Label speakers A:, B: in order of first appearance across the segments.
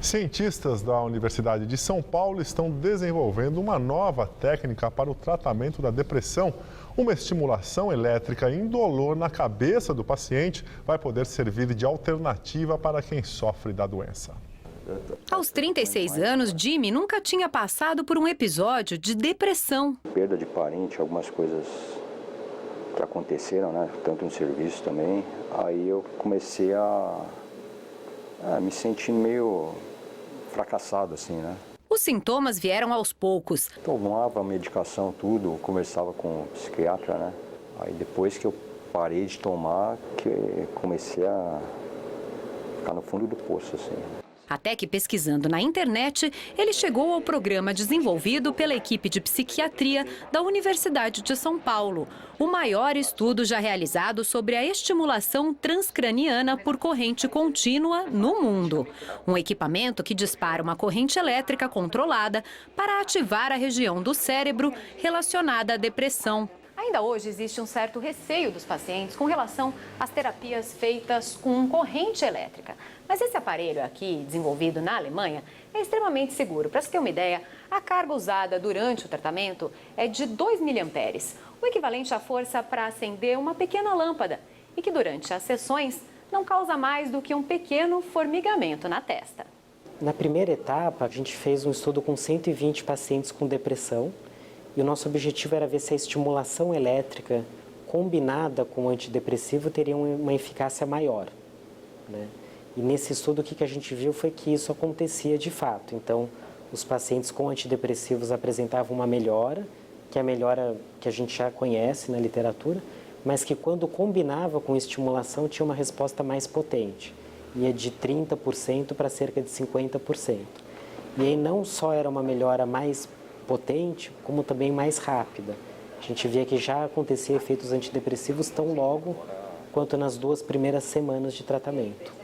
A: Cientistas da Universidade de São Paulo estão desenvolvendo uma nova técnica para o tratamento da depressão. Uma estimulação elétrica indolor na cabeça do paciente vai poder servir de alternativa para quem sofre da doença.
B: Aos 36 anos, Jimmy nunca tinha passado por um episódio de depressão.
C: Perda de parente, algumas coisas que aconteceram, né? Tanto no serviço também. Aí eu comecei a me sentir meio fracassado, assim, né?
B: Os sintomas vieram aos poucos.
C: Tomava medicação, tudo, conversava com o psiquiatra, né? Aí depois que eu parei de tomar, que comecei a ficar no fundo do poço, assim.
B: Até que, pesquisando na internet, ele chegou ao programa desenvolvido pela equipe de psiquiatria da Universidade de São Paulo, o maior estudo já realizado sobre a estimulação transcraniana por corrente contínua no mundo. Um equipamento que dispara uma corrente elétrica controlada para ativar a região do cérebro relacionada à depressão. Ainda hoje existe um certo receio dos pacientes com relação às terapias feitas com corrente elétrica. Mas esse aparelho aqui, desenvolvido na Alemanha, é extremamente seguro. Para você ter uma ideia, a carga usada durante o tratamento é de 2 mA, o equivalente à força para acender uma pequena lâmpada, e que durante as sessões não causa mais do que um pequeno formigamento na testa.
D: Na primeira etapa, a gente fez um estudo com 120 pacientes com depressão, e o nosso objetivo era ver se a estimulação elétrica combinada com o antidepressivo teria uma eficácia maior, né? E nesse estudo o que a gente viu foi que isso acontecia de fato. Então, os pacientes com antidepressivos apresentavam uma melhora, que é a melhora que a gente já conhece na literatura, mas que quando combinava com estimulação tinha uma resposta mais potente. Ia de 30% para cerca de 50%. E aí não só era uma melhora mais potente, como também mais rápida. A gente via que já acontecia efeitos antidepressivos tão logo quanto nas 2 primeiras semanas de tratamento.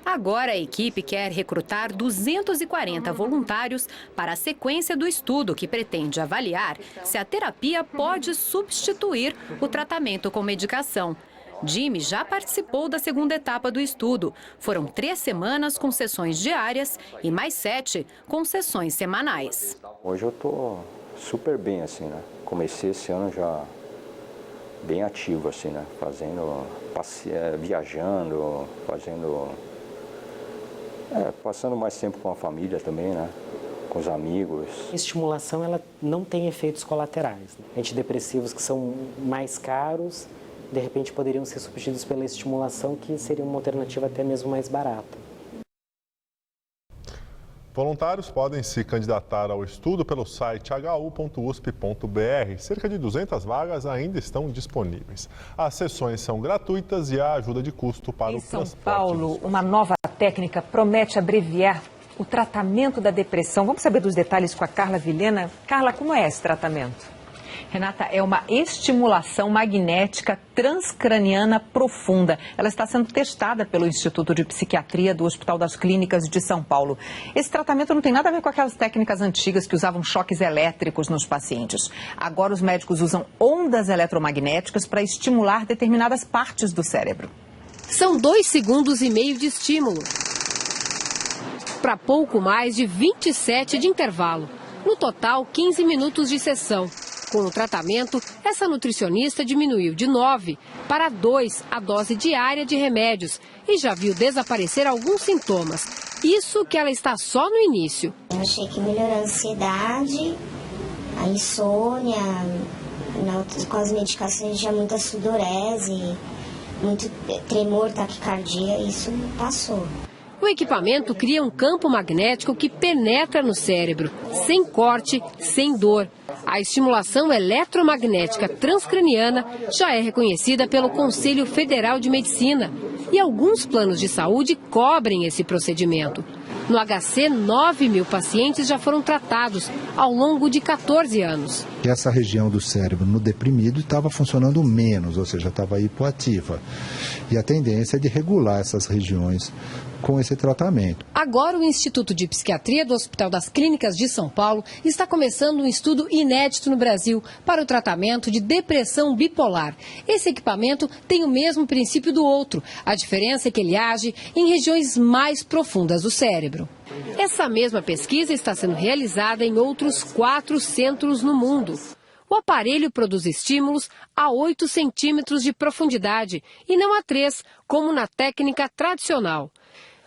B: Agora a equipe quer recrutar 240 voluntários para a sequência do estudo que pretende avaliar se a terapia pode substituir o tratamento com medicação. Jimmy já participou da segunda etapa do estudo. Foram 3 semanas com sessões diárias e mais 7 com sessões semanais.
C: Hoje eu tô super bem, assim, né? Comecei esse ano já bem ativo, assim, né? Viajando, passando mais tempo com a família também, né? Com os amigos.
D: A estimulação ela não tem efeitos colaterais, né? Antidepressivos que são mais caros, de repente poderiam ser substituídos pela estimulação, que seria uma alternativa até mesmo mais barata.
A: Voluntários podem se candidatar ao estudo pelo site hu.usp.br. Cerca de 200 vagas ainda estão disponíveis. As sessões são gratuitas e há ajuda de custo para o transporte.
E: Em São Paulo, uma nova técnica promete abreviar o tratamento da depressão. Vamos saber dos detalhes com a Carla Vilhena. Carla, como é esse tratamento? Renata, é uma estimulação magnética transcraniana profunda. Ela está sendo testada pelo Instituto de Psiquiatria do Hospital das Clínicas de São Paulo. Esse tratamento não tem nada a ver com aquelas técnicas antigas que usavam choques elétricos nos pacientes. Agora os médicos usam ondas eletromagnéticas para estimular determinadas partes do cérebro.
F: São 2,5 segundos de estímulo, para pouco mais de 27 de intervalo. No total, 15 minutos de sessão. Com o tratamento, essa nutricionista diminuiu de 9 para 2 a dose diária de remédios e já viu desaparecer alguns sintomas. Isso que ela está só no início.
G: Eu achei que melhorou a ansiedade, a insônia, com as medicações já muita sudorese, muito tremor, taquicardia, isso passou.
F: O equipamento cria um campo magnético que penetra no cérebro, sem corte, sem dor. A estimulação eletromagnética transcraniana já é reconhecida pelo Conselho Federal de Medicina e alguns planos de saúde cobrem esse procedimento. No HC, 9.000 pacientes já foram tratados ao longo de 14 anos.
H: Essa região do cérebro no deprimido estava funcionando menos, ou seja, estava hipoativa. E a tendência é de regular essas regiões com esse tratamento.
F: Agora o Instituto de Psiquiatria do Hospital das Clínicas de São Paulo está começando um estudo inédito no Brasil para o tratamento de depressão bipolar. Esse equipamento tem o mesmo princípio do outro. A diferença é que ele age em regiões mais profundas do cérebro. cérebro. Essa mesma pesquisa está sendo realizada em outros 4 centros no mundo. O aparelho produz estímulos a 8 centímetros de profundidade e não a 3, como na técnica tradicional.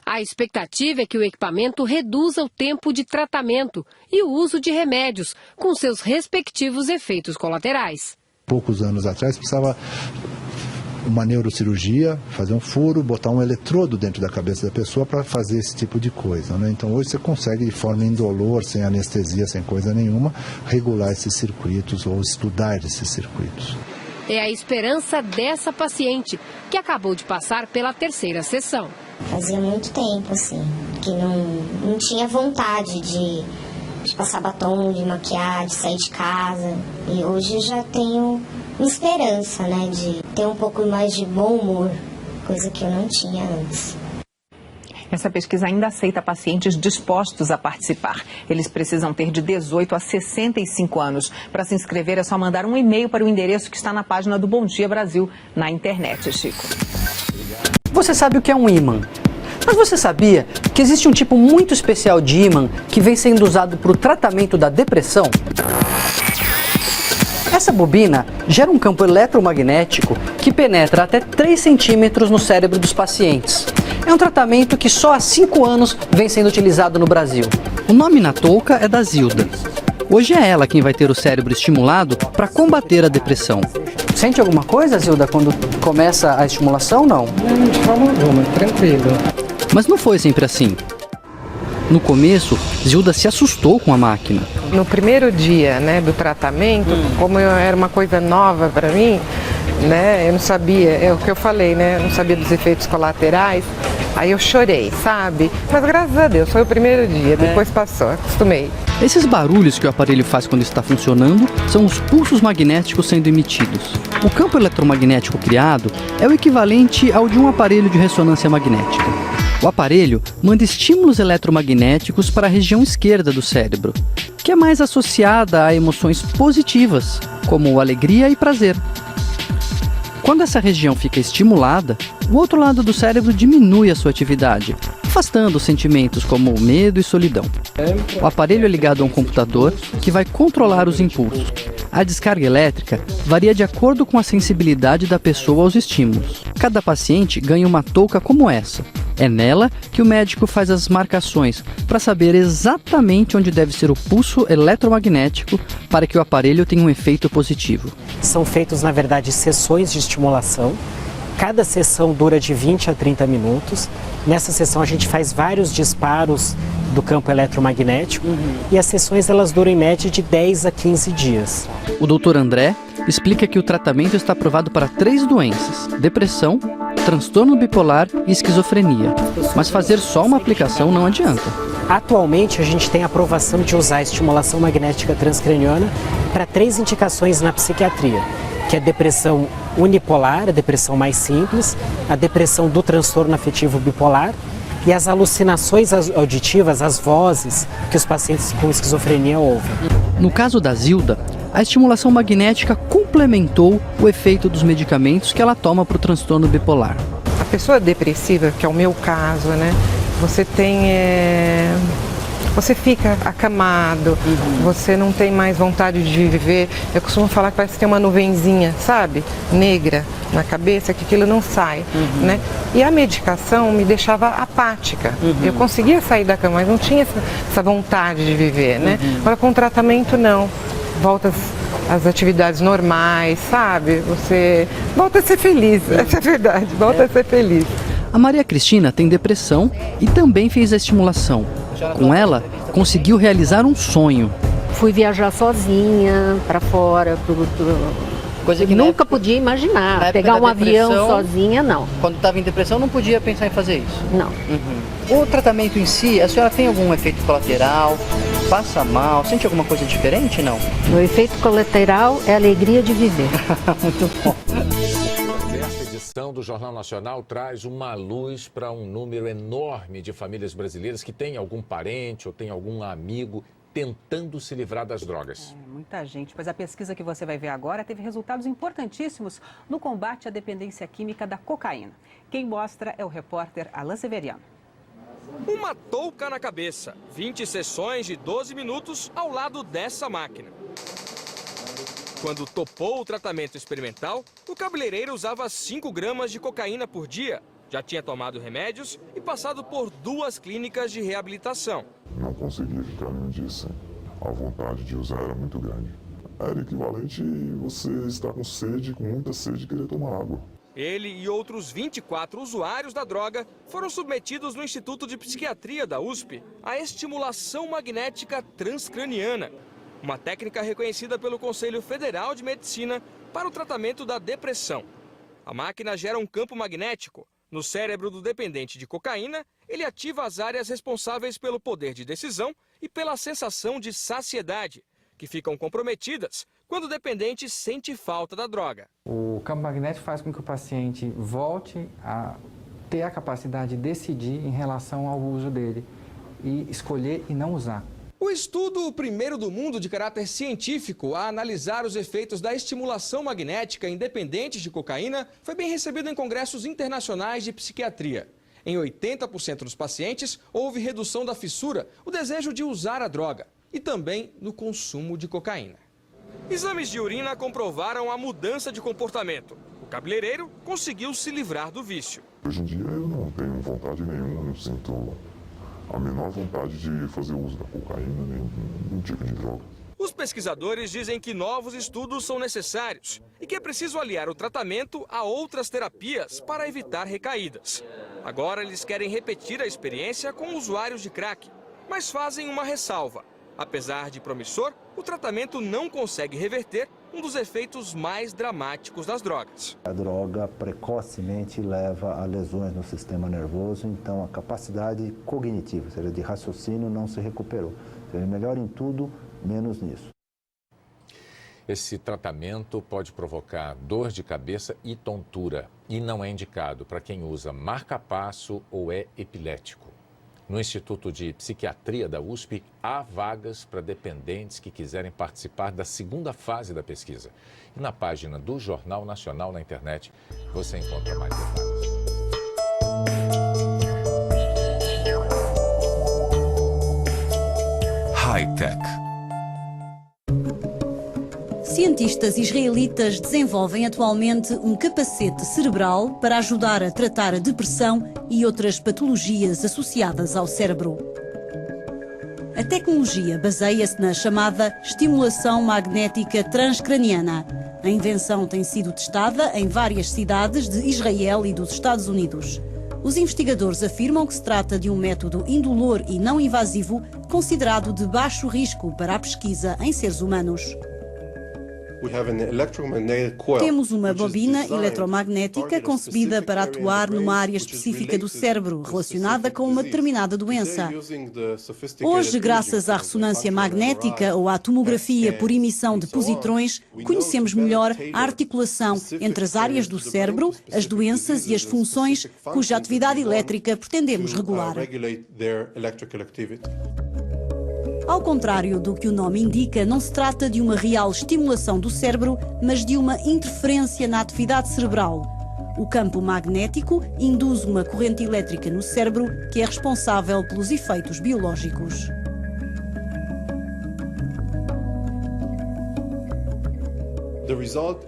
F: A expectativa é que o equipamento reduza o tempo de tratamento e o uso de remédios, com seus respectivos efeitos colaterais.
H: Poucos anos atrás precisava uma neurocirurgia, fazer um furo, botar um eletrodo dentro da cabeça da pessoa para fazer esse tipo de coisa, né? Então hoje você consegue de forma indolor, sem anestesia, sem coisa nenhuma, regular esses circuitos ou estudar esses circuitos.
F: É a esperança dessa paciente, que acabou de passar pela 3ª sessão.
G: Fazia muito tempo, assim, que não tinha vontade de passar batom, de maquiar, de sair de casa. E hoje eu já tenho esperança, né, de ter um pouco mais de bom humor, coisa que eu não tinha antes.
E: Essa pesquisa ainda aceita pacientes dispostos a participar. Eles precisam ter de 18 a 65 anos. Para se inscrever é só mandar um e-mail para o endereço que está na página do Bom Dia Brasil na internet, Chico.
I: Você sabe o que é um ímã? Mas você sabia que existe um tipo muito especial de ímã que vem sendo usado para o tratamento da depressão? Essa bobina gera um campo eletromagnético que penetra até 3 centímetros no cérebro dos pacientes. É um tratamento que só há 5 anos vem sendo utilizado no Brasil. O nome na touca é da Zilda. Hoje é ela quem vai ter o cérebro estimulado para combater a depressão. Sente alguma coisa, Zilda, quando começa a estimulação, não?
J: Não, de forma alguma, tranquilo.
I: Mas não foi sempre assim. No começo, Zilda se assustou com a máquina.
J: No primeiro dia, né, do tratamento, como era uma coisa nova para mim, né, eu não sabia, é o que eu falei, né, eu não sabia dos efeitos colaterais, aí eu chorei, sabe? Mas graças a Deus, foi o primeiro dia, depois passou, acostumei.
I: Esses barulhos que o aparelho faz quando está funcionando são os pulsos magnéticos sendo emitidos. O campo eletromagnético criado é o equivalente ao de um aparelho de ressonância magnética. O aparelho manda estímulos eletromagnéticos para a região esquerda do cérebro, que é mais associada a emoções positivas, como alegria e prazer. Quando essa região fica estimulada, o outro lado do cérebro diminui a sua atividade, afastando os sentimentos como medo e solidão. O aparelho é ligado a um computador que vai controlar os impulsos. A descarga elétrica varia de acordo com a sensibilidade da pessoa aos estímulos. Cada paciente ganha uma touca como essa. É nela que o médico faz as marcações para saber exatamente onde deve ser o pulso eletromagnético para que o aparelho tenha um efeito positivo.
D: São feitos, na verdade, sessões de estimulação. Cada sessão dura de 20 a 30 minutos. Nessa sessão a gente faz vários disparos do campo eletromagnético e as sessões elas duram em média de 10 a 15 dias.
I: O Dr. André explica que o tratamento está aprovado para 3 doenças: depressão, transtorno bipolar e esquizofrenia. Mas fazer só uma aplicação não adianta.
D: Atualmente a gente tem a aprovação de usar a estimulação magnética transcraniana para 3 indicações na psiquiatria, que é a depressão unipolar, a depressão mais simples, a depressão do transtorno afetivo bipolar e as alucinações auditivas, as vozes que os pacientes com esquizofrenia ouvem.
I: No caso da Zilda, a estimulação magnética complementou o efeito dos medicamentos que ela toma para o transtorno bipolar.
J: A pessoa depressiva, que é o meu caso, né, você fica acamado, você não tem mais vontade de viver. Eu costumo falar que parece que tem uma nuvenzinha, sabe, negra na cabeça, que aquilo não sai, né? E a medicação me deixava apática. Eu conseguia sair da cama, mas não tinha essa vontade de viver, né? Agora com o tratamento não. Volta às atividades normais, sabe? Você volta a ser feliz, essa é a verdade, volta a ser feliz.
I: A Maria Cristina tem depressão e também fez a estimulação. Com ela, conseguiu realizar um sonho.
K: Fui viajar sozinha para fora, coisa que nunca podia imaginar. Pegar um avião sozinha, não.
I: Quando estava em depressão, não podia pensar em fazer isso?
K: Não.
I: O tratamento em si, a senhora tem algum efeito colateral? Passa mal? Sente alguma coisa diferente, não?
K: O efeito colateral é a alegria de viver.
I: Muito bom.
L: Esta edição do Jornal Nacional traz uma luz para um número enorme de famílias brasileiras que têm algum parente ou tem algum amigo tentando se livrar das drogas.
E: Muita gente, pois a pesquisa que você vai ver agora teve resultados importantíssimos no combate à dependência química da cocaína. Quem mostra é o repórter Alan Severiano.
M: Uma touca na cabeça, 20 sessões de 12 minutos ao lado dessa máquina. Quando topou o tratamento experimental, o cabeleireiro usava 5 gramas de cocaína por dia. Já tinha tomado remédios e passado por 2 clínicas de reabilitação.
N: Não conseguia ficar nenhum dia sem. A vontade de usar era muito grande. Era equivalente a você estar com sede, com muita sede, e querer tomar água.
M: Ele e outros 24 usuários da droga foram submetidos no Instituto de Psiquiatria da USP à estimulação magnética transcraniana, uma técnica reconhecida pelo Conselho Federal de Medicina para o tratamento da depressão. A máquina gera um campo magnético. No cérebro do dependente de cocaína, ele ativa as áreas responsáveis pelo poder de decisão e pela sensação de saciedade, que ficam comprometidas quando o dependente sente falta da droga.
O: O campo magnético faz com que o paciente volte a ter a capacidade de decidir em relação ao uso dele e escolher e não usar.
M: O estudo, o primeiro do mundo de caráter científico a analisar os efeitos da estimulação magnética em dependentes de cocaína, foi bem recebido em congressos internacionais de psiquiatria. Em 80% dos pacientes, houve redução da fissura, o desejo de usar a droga, e também no consumo de cocaína. Exames de urina comprovaram a mudança de comportamento. O cabeleireiro conseguiu se livrar do vício.
N: Hoje em dia eu não tenho vontade nenhuma, não sinto a menor vontade de fazer uso da cocaína, nem nenhum tipo de droga.
M: Os pesquisadores dizem que novos estudos são necessários e que é preciso aliar o tratamento a outras terapias para evitar recaídas. Agora eles querem repetir a experiência com usuários de crack, mas fazem uma ressalva. Apesar de promissor, o tratamento não consegue reverter um dos efeitos mais dramáticos das drogas.
H: A droga precocemente leva a lesões no sistema nervoso, então a capacidade cognitiva, ou seja, de raciocínio, não se recuperou. Seja, melhor em tudo, menos nisso.
L: Esse tratamento pode provocar dor de cabeça e tontura e não é indicado para quem usa marca-passo ou é epilético. No Instituto de Psiquiatria da USP, há vagas para dependentes que quiserem participar da segunda fase da pesquisa. E na página do Jornal Nacional na internet, você encontra mais detalhes.
P: High-tech.
Q: Cientistas israelitas desenvolvem atualmente um capacete cerebral para ajudar a tratar a depressão e outras patologias associadas ao cérebro. A tecnologia baseia-se na chamada estimulação magnética transcraniana. A invenção tem sido testada em várias cidades de Israel e dos Estados Unidos. Os investigadores afirmam que se trata de um método indolor e não invasivo, considerado de baixo risco para a pesquisa em seres humanos. Temos uma bobina eletromagnética concebida para atuar numa área específica do cérebro, relacionada com uma determinada doença. Hoje, graças à ressonância magnética ou à tomografia por emissão de positrões, conhecemos melhor a articulação entre as áreas do cérebro, as doenças e as funções cuja atividade elétrica pretendemos regular. Ao contrário do que o nome indica, não se trata de uma real estimulação do cérebro, mas de uma interferência na atividade cerebral. O campo magnético induz uma corrente elétrica no cérebro que é responsável pelos efeitos biológicos.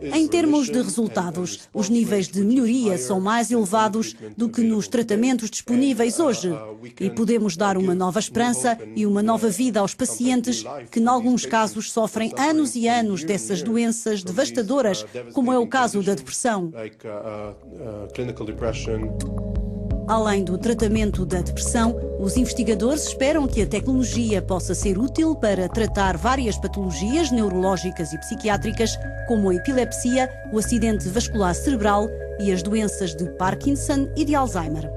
Q: Em termos de resultados, os níveis de melhoria são mais elevados do que nos tratamentos disponíveis hoje e podemos dar uma nova esperança e uma nova vida aos pacientes que, em alguns casos, sofrem anos e anos dessas doenças devastadoras, como é o caso da depressão. Além do tratamento da depressão, os investigadores esperam que a tecnologia possa ser útil para tratar várias patologias neurológicas e psiquiátricas, como a epilepsia, o acidente vascular cerebral e as doenças de Parkinson e de Alzheimer.